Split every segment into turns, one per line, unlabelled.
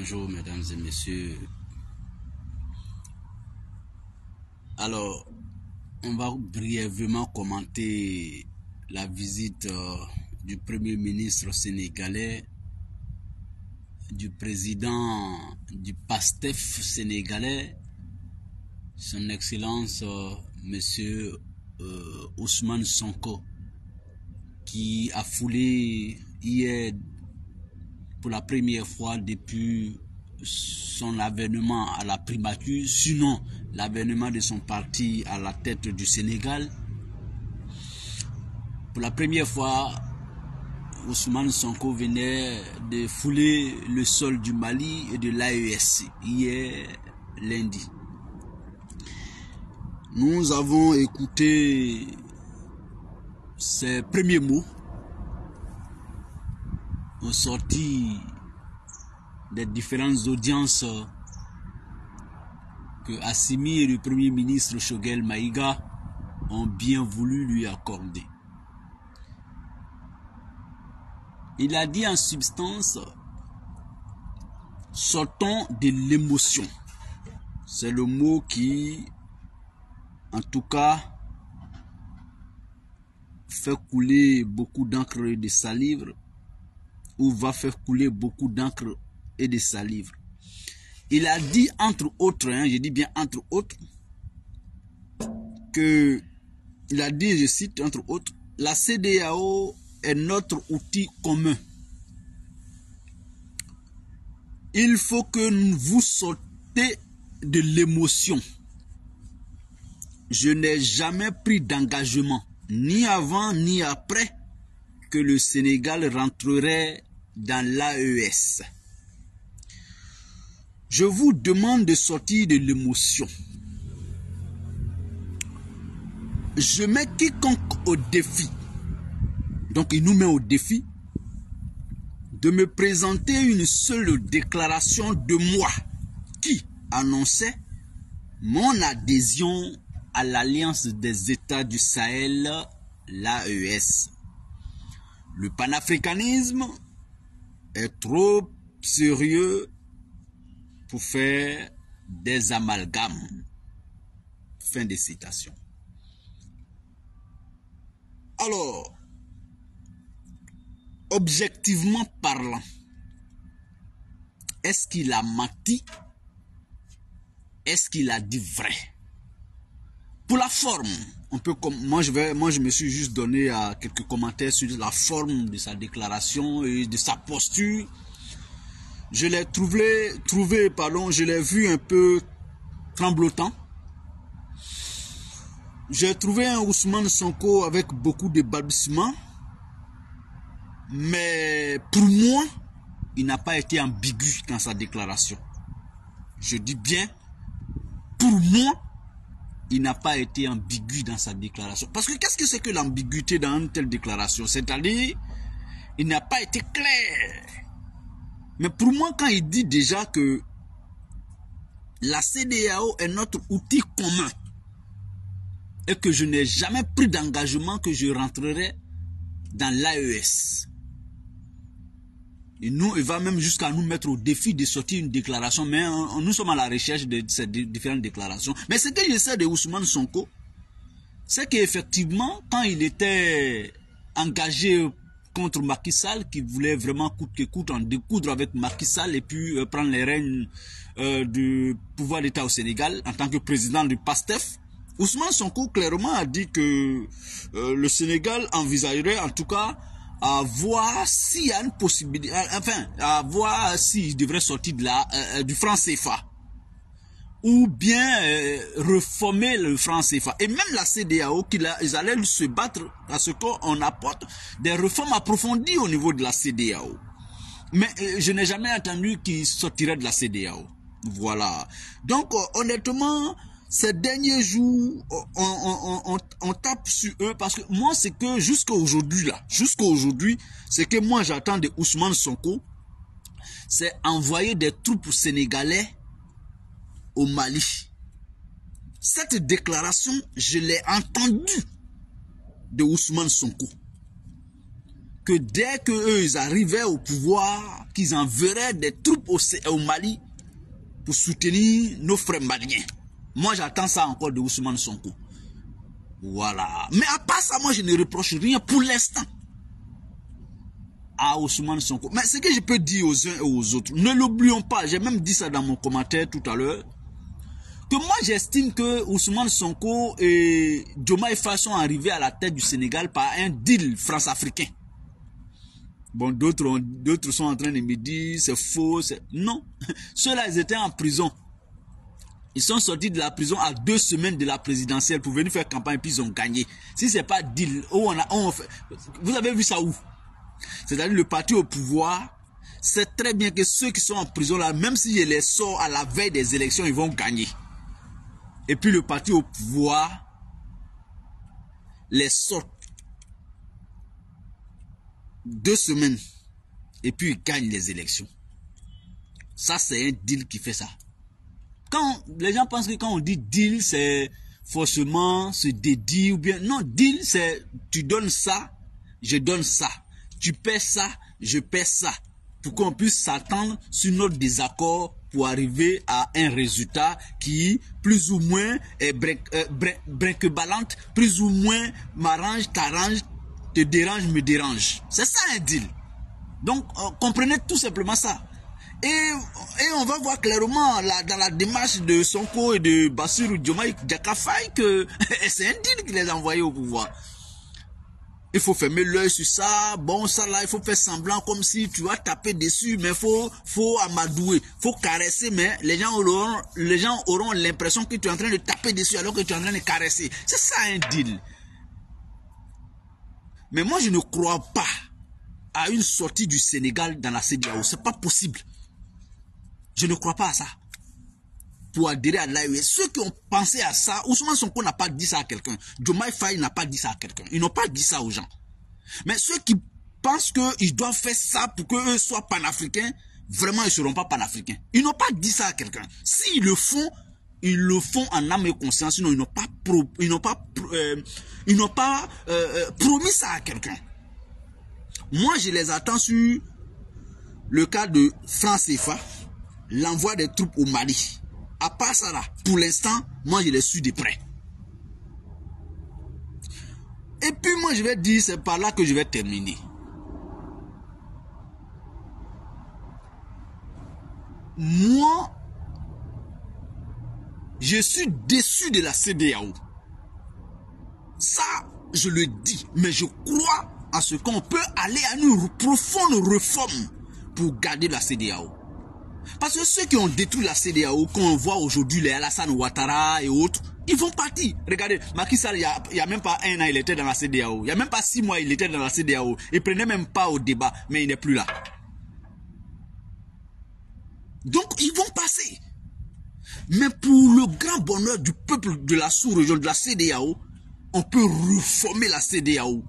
Bonjour mesdames et messieurs. Alors, on va brièvement commenter la visite du Premier ministre sénégalais, du président du PASTEF sénégalais, son Excellence Monsieur Ousmane Sonko, qui a foulé hier pour la première fois depuis son avènement à la primature, sinon l'avènement de son parti à la tête du Sénégal. Pour la première fois, Ousmane Sonko venait de fouler le sol du Mali et de l'AES hier lundi. Nous avons écouté ses premiers mots aux sorties des différentes audiences que Assimi et le Premier ministre Choguel Maïga ont bien voulu lui accorder. Il a dit en substance, sortons de l'émotion. C'est le mot qui, en tout cas, fait couler beaucoup d'encre et de salive, ou va faire couler beaucoup d'encre et de salive. Il a dit entre autres, je dis bien entre autres, que, il a dit, je cite entre autres, la CEDEAO est notre outil commun. Il faut que vous sortez de l'émotion. Je n'ai jamais pris d'engagement, ni avant ni après, que le Sénégal rentrerait dans l'AES. Je vous demande de sortir de l'émotion. Je mets quiconque au défi. Donc il nous met au défi de me présenter une seule déclaration de moi qui annonçait mon adhésion à l'Alliance des États du Sahel, l'AES. Le panafricanisme est trop sérieux pour faire des amalgames. Fin de citation. Alors, objectivement parlant, est-ce qu'il a menti? Est-ce qu'il a dit vrai? Pour la forme, on peut moi je me suis juste donné quelques commentaires sur la forme de sa déclaration et de sa posture. Je l'ai je l'ai vu un peu tremblotant. J'ai trouvé un Ousmane Sonko avec beaucoup de balbutiements, mais pour moi, il n'a pas été ambigu dans sa déclaration. Je dis bien, pour moi, il n'a pas été ambigu dans sa déclaration. Parce que qu'est-ce que c'est que l'ambiguïté dans une telle déclaration? C'est-à-dire, il n'a pas été clair. Mais pour moi, quand il dit déjà que la CEDEAO est notre outil commun et que je n'ai jamais pris d'engagement que je rentrerai dans l'AES. Et nous, il va même jusqu'à nous mettre au défi de sortir une déclaration. Mais nous sommes à la recherche de ces différentes déclarations. Mais ce que je sais de Ousmane Sonko, c'est qu'effectivement, quand il était engagé contre Macky Sall, qui voulait vraiment coûte que coûte en découdre avec Macky Sall et puis prendre les rênes du pouvoir d'État au Sénégal en tant que président du PASTEF, Ousmane Sonko clairement a dit que le Sénégal envisagerait en tout cas à voir s'il y a une possibilité, enfin, à voir s'il devrait sortir de du franc CFA ou bien reformer le franc CFA. Et même la CEDEAO, ils allaient se battre à ce qu'on apporte des réformes approfondies au niveau de la CEDEAO. Mais je n'ai jamais entendu qu'ils sortiraient de la CEDEAO. Voilà. Donc, honnêtement, ces derniers jours, on tape sur eux parce que moi, c'est que jusqu'à aujourd'hui, c'est que moi, j'attends de Ousmane Sonko, c'est envoyer des troupes sénégalais au Mali. Cette déclaration, je l'ai entendue de Ousmane Sonko. que dès qu'eux ils arrivaient au pouvoir, qu'ils enverraient des troupes au Mali pour soutenir nos frères maliens. Moi, j'attends ça encore de Ousmane Sonko. Voilà. Mais à part ça, moi, je ne reproche rien pour l'instant à Ousmane Sonko. Mais ce que je peux dire aux uns et aux autres, ne l'oublions pas, j'ai même dit ça dans mon commentaire tout à l'heure, que moi, j'estime que Ousmane Sonko et Diomaye Faye sont arrivés à la tête du Sénégal par un deal france-africain. Bon, d'autres sont en train de me dire, c'est faux, non. Ceux-là, ils étaient en prison. Ils sont sortis de la prison à 2 semaines de la présidentielle pour venir faire campagne et puis ils ont gagné. Si c'est pas deal, vous avez vu ça où? C'est-à-dire le parti au pouvoir, c'est très bien que ceux qui sont en prison là, même s'ils les sortent à la veille des élections, ils vont gagner. Et puis le parti au pouvoir les sort 2 semaines et puis ils gagnent les élections. Ça, c'est un deal qui fait ça. Quand les gens pensent que quand on dit deal, c'est forcément se dédier ou bien... Non, deal, c'est tu donnes ça, je donne ça. Tu paies ça, je paie ça. Pour qu'on puisse s'attendre sur notre désaccord pour arriver à un résultat qui, plus ou moins, est brinque-ballante, plus ou moins m'arrange, t'arrange, te dérange, me dérange. C'est ça un deal. Donc, comprenez tout simplement ça. Et on va voir clairement là, dans la démarche de Sonko et de Bassirou Diomaye Diakhar Faye que c'est un deal qui les a envoyés au pouvoir. Il faut fermer l'œil sur ça. Bon, ça là, il faut faire semblant comme si tu as tapé dessus, mais faut amadouer, faut caresser, mais les gens auront l'impression que tu es en train de taper dessus alors que tu es en train de caresser. C'est ça un deal. Mais moi, je ne crois pas à une sortie du Sénégal dans la CEDEAO. C'est pas possible. Je ne crois pas à ça. Pour adhérer à l'AES. Ceux qui ont pensé à ça, Ousmane Sonko n'a pas dit ça à quelqu'un. Diomaye Faye n'a pas dit ça à quelqu'un. Ils n'ont pas dit ça aux gens. Mais ceux qui pensent qu'ils doivent faire ça pour qu'eux soient panafricains, vraiment ils ne seront pas panafricains. Ils n'ont pas dit ça à quelqu'un. S'ils le font, ils le font en âme et conscience. Sinon, ils n'ont pas promis ça à quelqu'un. Moi, je les attends sur le cas de franc CFA, l'envoi des troupes au Mali. À part ça là, pour l'instant, moi je les suis de près. Et puis moi je vais dire, c'est par là que je vais terminer. Moi, je suis déçu de la CEDEAO. Ça, je le dis, mais je crois à ce qu'on peut aller à une profonde réforme pour garder la CEDEAO. Parce que ceux qui ont détruit la CEDEAO, qu'on voit aujourd'hui, les Alassane Ouattara et autres, ils vont partir. Regardez, Macky Sall, il n'y a même pas 1 an, il était dans la CEDEAO. Il n'y a même pas 6 mois, il était dans la CEDEAO. Il ne prenait même pas au débat, mais il n'est plus là. Donc, ils vont passer. Mais pour le grand bonheur du peuple de la sous-région, de la CEDEAO, on peut reformer la CEDEAO.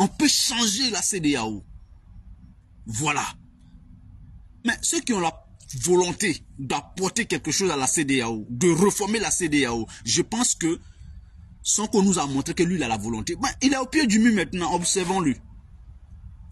On peut changer la CEDEAO. Voilà. Mais ceux qui ont la volonté d'apporter quelque chose à la CEDEAO, de reformer la CEDEAO, je pense que Sonko nous a montré que lui, il a la volonté. Ben, il est au pied du mur maintenant, observons-le.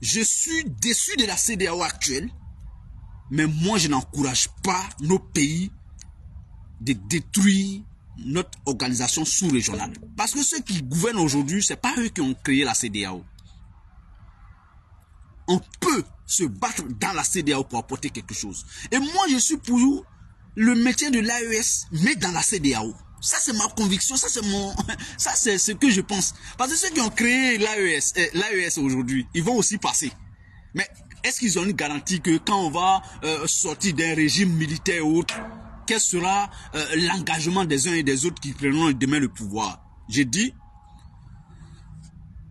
Je suis déçu de la CEDEAO actuelle, mais moi, je n'encourage pas nos pays de détruire notre organisation sous-régionale. Parce que ceux qui gouvernent aujourd'hui, ce n'est pas eux qui ont créé la CEDEAO. On peut se battre dans la CEDEAO pour apporter quelque chose. Et moi, je suis pour le maintien de l'AES, mais dans la CEDEAO. Ça, c'est ma conviction, ça, c'est ce que je pense. Parce que ceux qui ont créé l'AES aujourd'hui, ils vont aussi passer. Mais est-ce qu'ils ont une garantie que quand on va sortir d'un régime militaire ou autre, quel sera l'engagement des uns et des autres qui prendront demain le pouvoir? J'ai dit,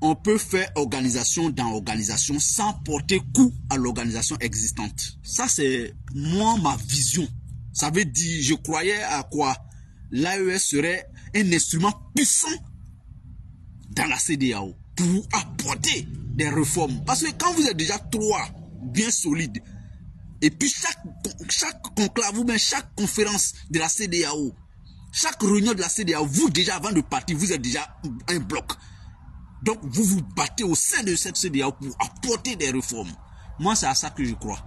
on peut faire organisation dans organisation sans porter coup à l'organisation existante. Ça, c'est moi, ma vision. Ça veut dire, je croyais à quoi? L'AES serait un instrument puissant dans la CEDEAO pour apporter des réformes. Parce que quand vous êtes déjà 3 bien solides, et puis chaque conclave ou bien chaque conférence de la CEDEAO, chaque réunion de la CEDEAO, vous déjà avant de partir, vous êtes déjà un bloc. Donc, vous vous battez au sein de cette CEDEAO pour apporter des réformes. Moi, c'est à ça que je crois.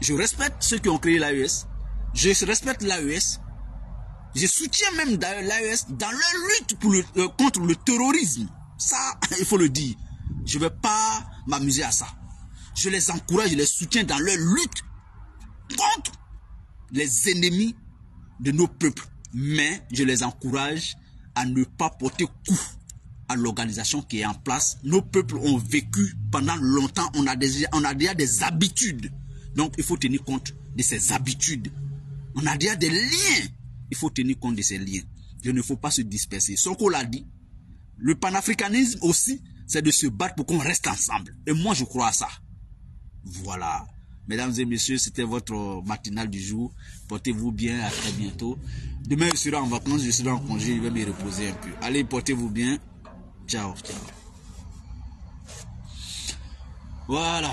Je respecte ceux qui ont créé l'AES. Je respecte l'AES. Je soutiens même d'ailleurs l'AES dans leur lutte pour contre le terrorisme. Ça, il faut le dire. Je ne vais pas m'amuser à ça. Je les encourage, je les soutiens dans leur lutte contre les ennemis de nos peuples. Mais je les encourage à ne pas porter coup à l'organisation qui est en place. Nos peuples ont vécu pendant longtemps, on a déjà des habitudes. Donc il faut tenir compte de ces habitudes. On a déjà des liens. Il faut tenir compte de ces liens. Il ne faut pas se disperser. Sonko l'a dit. Le panafricanisme aussi, c'est de se battre pour qu'on reste ensemble. Et moi, je crois à ça. Voilà. Mesdames et messieurs, c'était votre matinale du jour. Portez-vous bien, à très bientôt. Demain, je serai en vacances, je serai en congé, je vais me reposer un peu. Allez, portez-vous bien. Ciao, ciao. Voilà.